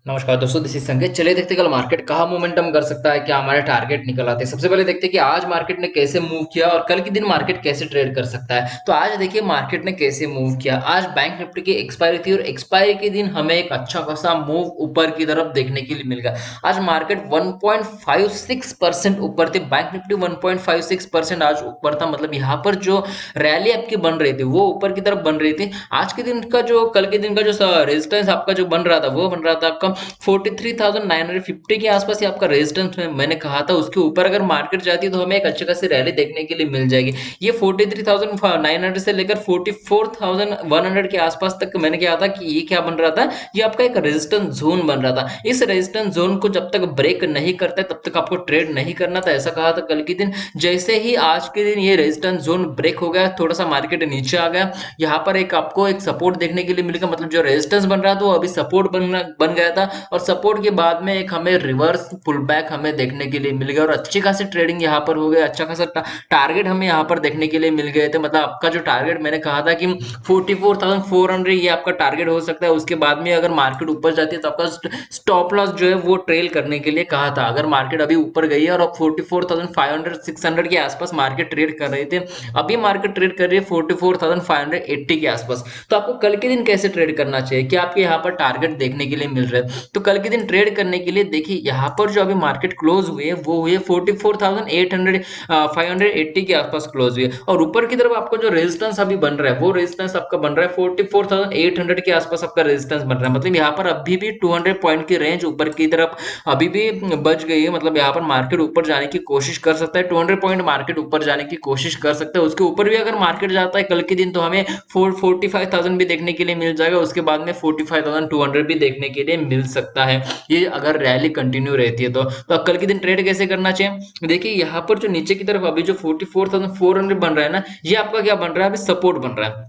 नमस्कार दोस्तों, this is संकेत। चलिए देखते हैं कल मार्केट कहाँ मोमेंटम कर सकता है, क्या हमारे टारगेट निकल आते हैं। सबसे पहले देखते हैं कि आज मार्केट ने कैसे मूव किया और कल के दिन मार्केट कैसे ट्रेड कर सकता है। तो आज देखिए मार्केट ने कैसे मूव किया। आज बैंक निफ्टी की एक्सपायरी थी और एक्सपायरी के दिन हमें एक अच्छा खासा मूव ऊपर की तरफ देखने के लिए मिल गया। आज मार्केट 1.56% ऊपर थे। बैंक निफ्टी 1.56% आज ऊपर था। मतलब यहाँ पर जो रैली आपकी बन रही थी वो ऊपर की तरफ बन रही थी। आज के दिन का जो कल के दिन का जो रेजिस्टेंस आपका जो बन रहा था वो बन रहा था आपका 43,950 के आसपास। ही आपका रेजिस्टेंस मैंने कहा था उसके ऊपर अगर मार्केट जाती है तो हमें एक अच्छी खासी रैली देखने के लिए मिल जाएगी। ये 43,900 से लेकर 44,100 के आसपास तक मैंने कहा था कि ये क्या बन रहा था, ये आपका एक रेजिस्टेंस जोन बन रहा था। इस रेजिस्टेंस जोन को जब तक ब्रेक नहीं करता तब तक आपको ट्रेड नहीं करना था, ऐसा कहा था कल के दिन। जैसे ही आज के दिन ये रेजिस्टेंस जोन ब्रेक हो गया, थोड़ा सा मार्केट नीचे आ गया, यहाँ पर एक आपको एक सपोर्ट देखने के लिए मिलेगा। मतलब जो रेजिस्टेंस बन रहा था वो अभी सपोर्ट बन गया था और सपोर्ट के बाद में एक हमें रिवर्स पुल बैक हमें देखने के लिए मिल गया और अच्छी खासी ट्रेडिंग यहाँ पर हो गई। अच्छा खासा टारगेट हमें यहाँ पर देखने के लिए मिल गए थे। मतलब आपका जो टारगेट मैंने कहा था कि 44,400 ये आपका टारगेट हो सकता है। उसके बाद में अगर मार्केट ऊपर जाती है तो आपका स्टॉप लॉस जो है वो ट्रेल करने के लिए कहा था। अगर मार्केट अभी ऊपर गई है और अब 44,500 600 के आसपास मार्केट ट्रेड कर रहे थे, अभी मार्केट ट्रेड कर रही है 44,580 के आसपास। तो आपको कल के दिन कैसे ट्रेड करना चाहिए कि आपके यहाँ पर टारगेट देखने के लिए मिल रहे हैं। तो कल के दिन ट्रेड करने के लिए देखिए यहाँ पर जो अभी मार्केट क्लोज हुई है वो हुई है 44,800 580 के आसपास क्लोज हुई है। और ऊपर की तरफ आपको जो रेजिस्टेंस अभी बन रहा है वो रेजिस्टेंस आपका बन रहा है 44,800 के आसपास आपका रेजिस्टेंस बन रहा है। मतलब यहाँ पर अभी भी 200 पॉइंट की रेंज ऊपर की तरफ अभी भी बच गई है। मतलब यहाँ पर मार्केट ऊपर जाने की कोशिश कर सकता है, 200 पॉइंट मार्केट ऊपर जाने की कोशिश कर सकता है। उसके ऊपर भी अगर मार्केट जाता है कल के दिन तो हमें 45,000 भी देखने के लिए मिल जाएगा। उसके बाद में 45,200 भी देखने के लिए मिल सकता है, ये अगर रैली कंटिन्यू रहती है तो अब कल के दिन ट्रेड कैसे करना चाहिए। देखिए यहाँ पर जो नीचे की तरफ अभी जो 44,400 बन रहा है ना, ये आपका क्या बन रहा है, अभी सपोर्ट बन रहा है।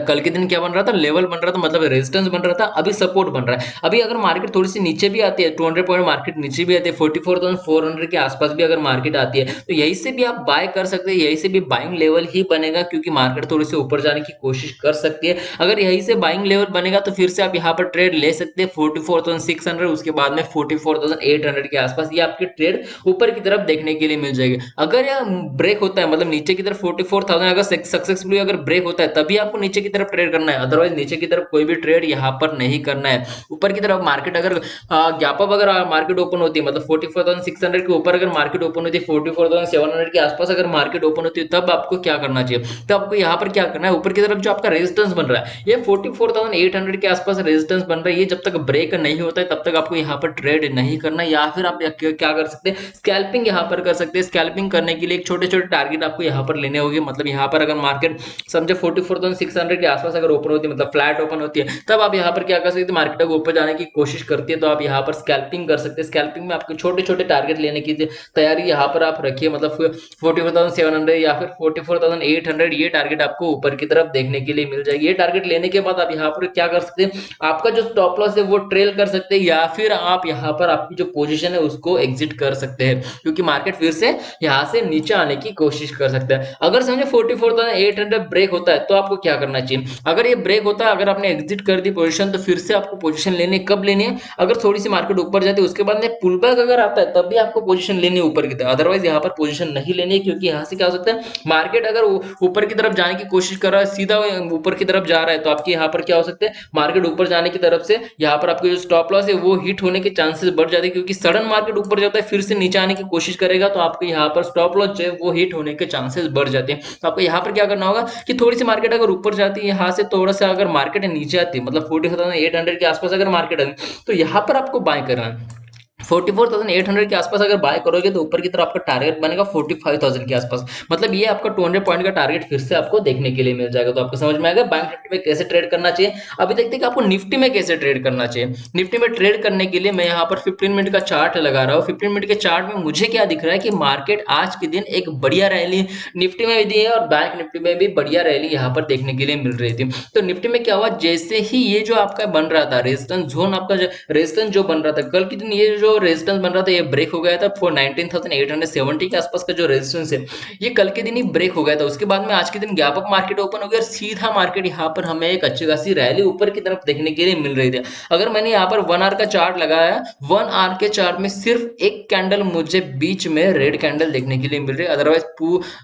कल के दिन क्या बन रहा था, लेवल बन रहा था, मतलब रेजिस्टेंस बन रहा था, अभी सपोर्ट बन रहा है। अभी अगर मार्केट थोड़ी सी नीचे भी आती है, 200 पॉइंट मार्केट नीचे भी आती है, 44,400 के आसपास भी अगर मार्केट आती है तो यहीं से भी आप बाय कर सकते हैं। यहीं से भी बाइंग लेवल ही बनेगा क्योंकि मार्केट थोड़ी सी ऊपर जाने की कोशिश कर सकती है। अगर यहीं से बाइंग लेवल बनेगा तो फिर से आप यहाँ पर ट्रेड ले सकते हैं 44,600, उसके बाद में 44,800 के आसपास ये आपकी ट्रेड ऊपर की तरफ देखने के लिए मिल जाएगी। अगर यह ब्रेक होता है, मतलब नीचे की तरफ 44,000 अगर सक्सेसफुली अगर ब्रेक होता है तभी आपको नीचे की तरफ ट्रेड करना है, अदरवाइज नीचे की तरफ कोई भी ट्रेड यहाँ पर नहीं करना है। ऊपर की तरफ मार्केट अगर गैप अप अगर मार्केट ओपन होती है, मतलब 44,600 के ऊपर अगर मार्केट ओपन होती है, 44,700 के आसपास अगर मार्केट ओपन होती है, तब आपको क्या करना चाहिए, तब आपको यहाँ पर क्या करना है, ऊपर की तरफ जो आपका रेजिस्टेंस बन रहा है ये 44,800 के आसपास रेजिस्टेंस बन रहा है, ये जब तक ब्रेक नहीं होता है तब तक आपको यहाँ पर ट्रेड नहीं करना। या फिर आप क्या कर सकते हैं, स्कैल्पिंग यहाँ पर कर सकते हैं। स्कैल्पिंग करने के लिए एक छोटे छोटे टारगेट आपको यहाँ पर लेने होंगे। मतलब यहाँ पर अगर मार्केट समझे 44,600 के आसपास अगर ओपन होती है, मतलब फ्लैट ओपन होती है, तब आप यहाँ पर क्या कर सकते हैं, मार्केट अगर ऊपर जाने की कोशिश करती है तो आप यहाँ पर स्कैल्पिंग कर सकते हैं। स्कैल्पिंग में आपको छोटे छोटे टारगेट लेने की तैयारी यहाँ पर आप रखिए। मतलब 44,700 या फिर 44,800 ये टारगेट आपको ऊपर की तरफ देखने के लिए मिल जाएगी। ये टारगेट लेने के बाद आप यहाँ पर क्या कर सकते हैं, आपका जो स्टॉप लॉस है वो ट्रेल कर सकते हैं या फिर आप यहाँ पर आपकी जो पोजीशन है उसको एग्जिट कर सकते हैं, क्योंकि मार्केट फिर से यहाँ से नीचे आने की कोशिश कर सकता है। अगर समझे 44,800 ब्रेक होता है तो आपको क्या करना चाहिए। अगर ये ब्रेक होता है, अगर आपने एग्जिट कर दी पोजीशन, तो फिर से आपको पोजीशन लेनी कब लेनी है, अगर थोड़ी सी मार्केट ऊपर जाती है उसके बाद में पुल बैक अगर आता है तब भी आपको पोजीशन लेनी है ऊपर की तरफ। अदरवाइज यहाँ पर पोजीशन नहीं लेनी है, क्योंकि यहाँ से क्या हो सकता है, मार्केट अगर ऊपर की तरफ जाने की कोशिश कर रहा है, सीधा ऊपर की तरफ जा रहा है, तो आपके यहाँ पर क्या हो सकता है, मार्केट ऊपर जाने की तरफ से यहाँ पर आपको जो स्टॉप लॉस है वो हिट होने के चांसेस बढ़ जाते हैं, क्योंकि सडन मार्केट ऊपर जाता है फिर से नीचे आने की कोशिश करेगा तो आपको यहाँ पर स्टॉप लॉस जो है वो हिट होने के चांसेस बढ़ जाते हैं। तो आपको यहाँ पर क्या करना होगा कि थोड़ी सी मार्केट अगर ऊपर जाती है, यहाँ से थोड़ा सा अगर मार्केट नीचे आती है, मतलब 40,800 के आसपास अगर मार्केट आती है, तो यहाँ पर आपको बाय करना है। 44,800 के आसपास अगर बाय करोगे तो ऊपर की तरफ आपका टारगेट बनेगा 45,000 के आसपास। मतलब ये आपका 200 पॉइंट का टारगेट फिर से आपको देखने के लिए मिल जाएगा। तो आपको समझ में आएगा बैंक निफ्टी में कैसे ट्रेड करना चाहिए। अभी देखते हैं कि आपको निफ्टी में कैसे ट्रेड करना चाहिए। निफ्टी में ट्रेड करने के लिए मैं यहाँ पर 15 मिनट का चार्ट लगा रहा हूँ। 15 मिनट के चार्ट में मुझे क्या दिख रहा है कि मार्केट आज के दिन एक बढ़िया रैली निफ्टी में भी दी है और बैंक निफ्टी में भी बढ़िया रैली यहाँ पर देखने के लिए मिल रही थी। तो निफ्टी में क्या हुआ, जैसे ही ये जो आपका बन रहा था रेजिस्टेंस जोन, आपका रेजिस्टेंस जो बन रहा था कल के दिन, ये जो जो रेजिस्टेंस बन रहा था ये ब्रेक हो गया था फॉर 19,870 के आसपास का जो रेजिस्टेंस है ये कल के दिन ही ब्रेक हो गया था। उसके बाद में आज के दिन गैप अप मार्केट ओपन हो गया और सीधा मार्केट यहाँ पर हमें एक अच्छी खासी रैली ऊपर की तरफ देखने के लिए मिल रही थी। अगर मैंने यहाँ पर 1 आवर का चार्ट लगाया, 1 आवर के चार्ट में सिर्फ एक कैंडल मुझे बीच में रेड कैंडल देखने के लिए मिल रही है, अदरवाइज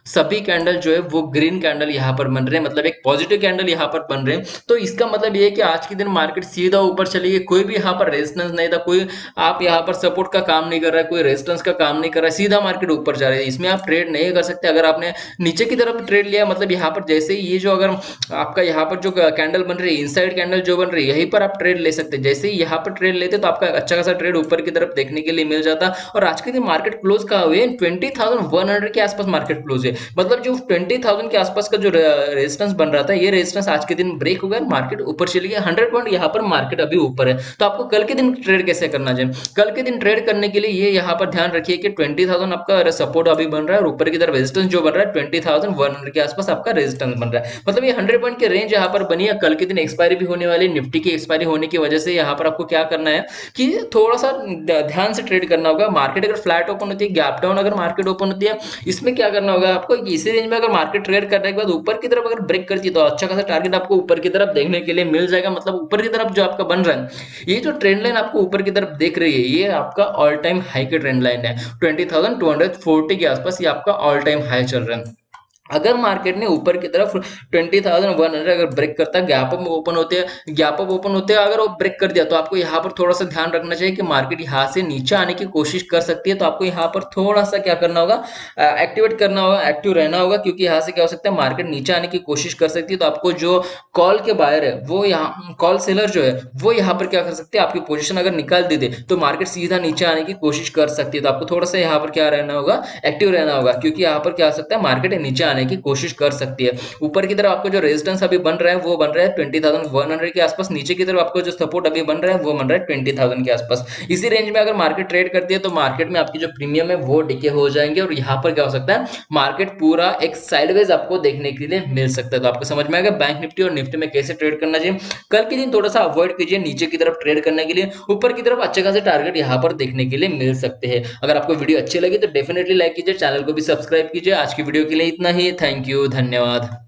सभी कैंडल जो है वो ग्रीन कैंडल यहाँ पर बन रहे हैं, मतलब एक पॉजिटिव कैंडल यहाँ पर बन रहे हैं। तो इसका मतलब ये है कि आज के दिन मार्केट सीधा ऊपर चली गई, कोई भी यहाँ पर रेजिस्टेंस नहीं था, कोई आप यहाँ पर सपोर्ट का काम नहीं कर रहा है, कोई रेजिस्टेंस का काम नहीं कर रहा है, सीधा मार्केट ऊपर जा रहा है। इसमें आप ट्रेड नहीं कर सकते। अगर आपने नीचे की तरफ ट्रेड लिया, मतलब यहाँ पर जैसे ही ये जो अगर आपका यहाँ पर जो कैंडल बन रही है, इनसाइड कैंडल जो बन रही है, यहीं पर आप ट्रेड ले सकते हैं। जैसे ही यहाँ पर ट्रेड लेते तो आपका अच्छा खासा ट्रेड ऊपर की तरफ देखने के लिए मिल जाता। और आज के दिन मार्केट क्लोज कहाँ हुए, 20,100 के आसपास मार्केट क्लोज है। मतलब जो 20,000 के आसपास का जो रेजिस्टेंस बन रहा था, ये रेजिस्टेंस आज के दिन ब्रेक हो गया, मार्केट ऊपर चली गई। 100 पॉइंट यहाँ पर मार्केट अभी ऊपर है। तो आपको कल के दिन ट्रेड कैसे करना चाहिए? कल के दिन ट्रेड करने के लिए ये यहाँ पर ध्यान रखिए कि 20,000 आपका सपोर्ट अभी बन रहा है और ऊपर की तरफ रेजिस्टेंस जो बन रहा है 20,100 के आसपास आपका रेजिस्टेंस बन रहा है। मतलब ये 100 पॉइंट की रेंज यहाँ पर बनी है। कल के दिन एक्सपायरी भी होने वाली, निफ्टी की एक्सपायरी होने की वजह से यहाँ पर आपको क्या करना है कि थोड़ा सा ध्यान से ट्रेड करना होगा। मार्केट अगर फ्लैट ओपन होती है, गैप डाउन अगर मार्केट ओपन होती है, इसमें क्या करना होगा आपको, इसी रेंज में अगर मार्केट ट्रेड करने के बाद ऊपर की तरफ अगर ब्रेक करती है तो अच्छा खासा टारगेट आपको ऊपर की तरफ देखने के लिए मिल जाएगा। मतलब ऊपर की तरफ जो आपका बन रहा है, ये जो ट्रेंड लाइन आपको ऊपर की तरफ देख रही है, ये आपका ऑल टाइम हाई के ट्रेंड लाइन है। 20,240 के आसपास ये आपका ऑल टाइम हाई चल रहा है। अगर मार्केट ने ऊपर की तरफ 20,100 अगर ब्रेक करता है, गैप अप ओपन होते हैं अगर वो ब्रेक कर दिया, तो आपको यहाँ पर थोड़ा सा ध्यान रखना चाहिए कि मार्केट यहाँ से नीचे आने की कोशिश कर सकती है। तो आपको यहाँ पर थोड़ा सा क्या करना होगा, एक्टिवेट करना होगा, एक्टिव रहना होगा, क्योंकि यहाँ से क्या हो सकता है, मार्केट नीचे आने की कोशिश कर सकती है। तो आपको जो कॉल के बायर है, वो यहाँ कॉल सेलर जो है वो यहाँ पर क्या कर सकते हैं, आपकी पोजीशन अगर निकाल दी दे तो मार्केट सीधा नीचे आने की कोशिश कर सकती है। तो आपको थोड़ा सा यहाँ पर क्या रहना होगा, एक्टिव रहना होगा, क्योंकि यहाँ पर क्या हो सकता है, मार्केट नीचे आने की कोशिश कर सकती है। ऊपर की तरफ आपको जो रेजिस्टेंस अभी बन रहा है वो बन रहा है 20,100 के आसपास, नीचे की तरफ आपको जो सपोर्ट अभी बन रहा है वो बन रहा है 20,000 के आसपास। इसी रेंज में अगर मार्केट ट्रेड करती है तो मार्केट में आपकी जो प्रीमियम है वो डिके हो जाएंगे और यहाँ पर क्या हो सकता है, मार्केट पूरा एक साइडवेज आपको देखने के लिए मिल सकता है। तो आपको समझ में आएगा बैंक निफ्टी और निफ्टी में कैसे ट्रेड करना चाहिए। कल के दिन थोड़ा सा अवॉइड कीजिए नीचे की तरफ ट्रेड करने के लिए, ऊपर की तरफ अच्छे खासे टारगेट यहाँ पर देखने के लिए मिल सकते हैं। अगर आपको वीडियो अच्छी लगी तो डेफिनेटली लाइक कीजिए, चैनल को भी सब्सक्राइब कीजिए। आज की वीडियो के लिए इतना ही, थैंक यू, धन्यवाद।